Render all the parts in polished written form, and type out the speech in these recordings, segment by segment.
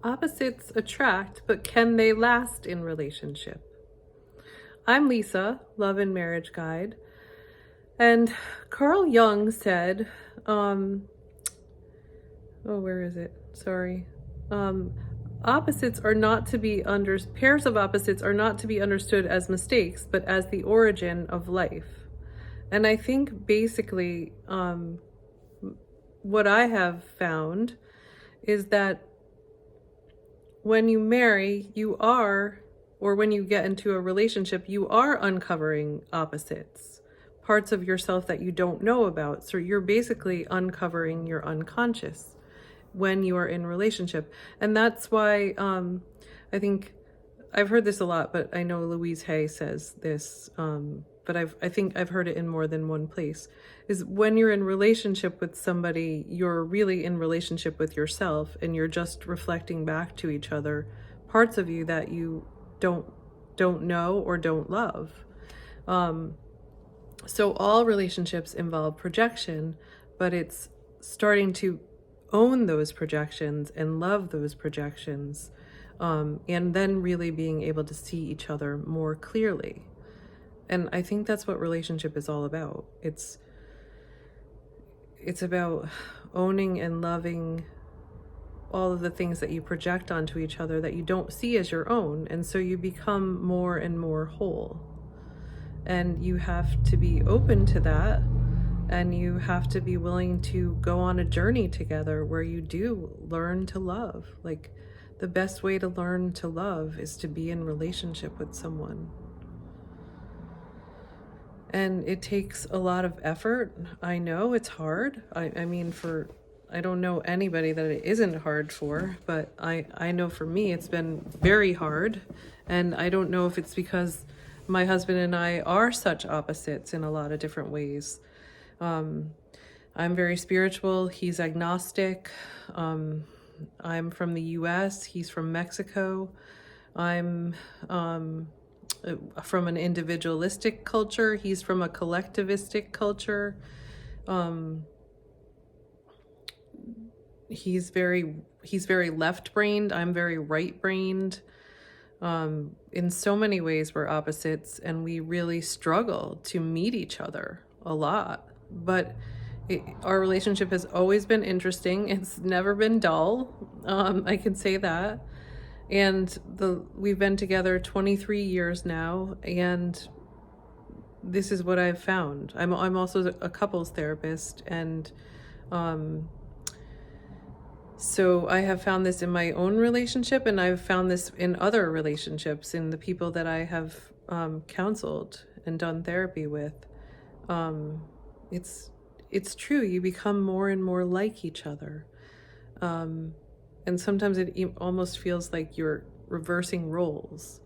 Opposites attract, but can they last in relationship? I'm Lisa, Love and Marriage Guide, and Carl Jung said, where is it? Sorry. Um, opposites are not to be pairs of opposites are not to be understood as mistakes, but as the origin of life. And I think basically, what I have found is that when you marry, or when you get into a relationship, you are uncovering opposites, parts of yourself that you don't know about. So you're basically uncovering your unconscious when you are in relationship. And that's why I think I've heard this a lot, but I know Louise Hay says this, but I think I've heard it in more than one place, is when you're in relationship with somebody, you're really in relationship with yourself, and you're just reflecting back to each other parts of you that you don't know or don't love. So all relationships involve projection, but it's starting to own those projections and love those projections, and then really being able to see each other more clearly. And I think that's what relationship is all about. It's about owning and loving all of the things that you project onto each other that you don't see as your own, and so you become more and more whole. And you have to be open to that, and you have to be willing to go on a journey together where you do learn to love. Like, the best way to learn to love is to be in relationship with someone. And it takes a lot of effort. I know it's hard. I mean, I don't know anybody that it isn't hard for, but I know for me it's been very hard. And I don't know if it's because my husband and I are such opposites in a lot of different ways. I'm very spiritual. He's agnostic. I'm from the US. He's from Mexico. I'm from an individualistic culture. He's from a collectivistic culture. He's very left-brained. I'm very right-brained. In so many ways, we're opposites, and we really struggle to meet each other a lot. But our relationship has always been interesting. It's never been dull. I can say that. And we've been together 23 years now, and this is what I've found. I'm also a couples therapist, and so I have found this in my own relationship, and I've found this in other relationships, in the people that I have counseled and done therapy with. It's true. You become more and more like each other. And sometimes it almost feels like you're reversing roles.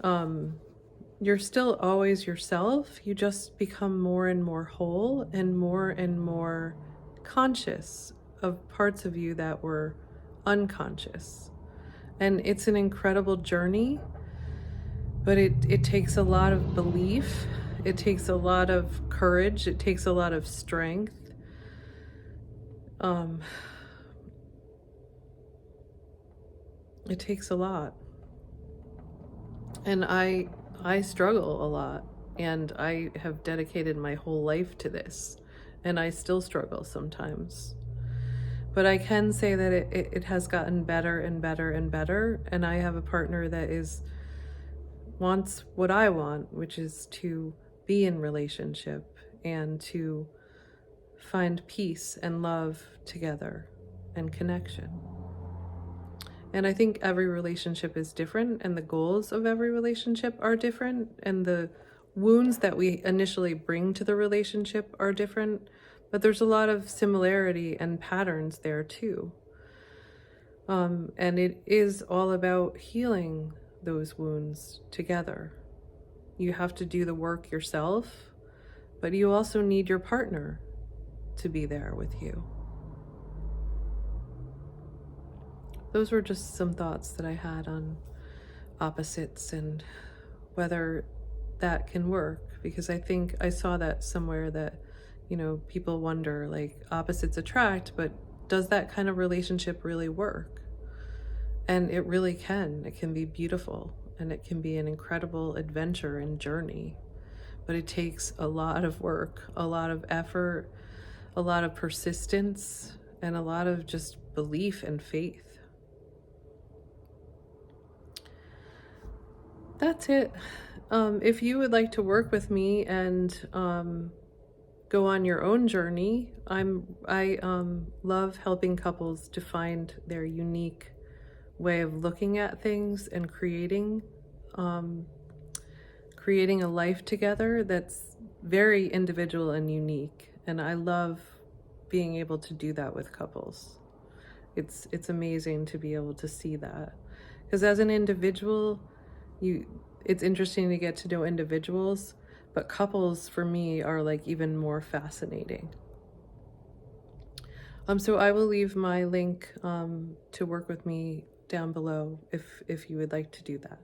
You're still always yourself. You just become more and more whole and more conscious of parts of you that were unconscious. And it's an incredible journey, but it takes a lot of belief. It takes a lot of courage. It takes a lot of strength. It takes a lot. And I struggle a lot, and I have dedicated my whole life to this, and I still struggle sometimes. But I can say that it has gotten better and better and better, and I have a partner that wants what I want, which is to be in relationship and to find peace and love together and connection. And I think every relationship is different, and the goals of every relationship are different, and the wounds that we initially bring to the relationship are different, but there's a lot of similarity and patterns there too. And it is all about healing those wounds together. You have to do the work yourself, but you also need your partner to be there with you. Those were just some thoughts that I had on opposites and whether that can work, because I think I saw that somewhere that, people wonder, like, opposites attract, but does that kind of relationship really work? And it really can. It can be beautiful, and it can be an incredible adventure and journey. But it takes a lot of work, a lot of effort, a lot of persistence, and a lot of just belief and faith. That's it. If you would like to work with me and go on your own journey, I love helping couples to find their unique way of looking at things and um, creating a life together that's very individual and unique. And I love being able to do that with couples. It's amazing to be able to see that, because as an individual, it's interesting to get to know individuals, but couples for me are like even more fascinating. So I will leave my link to work with me down below if you would like to do that.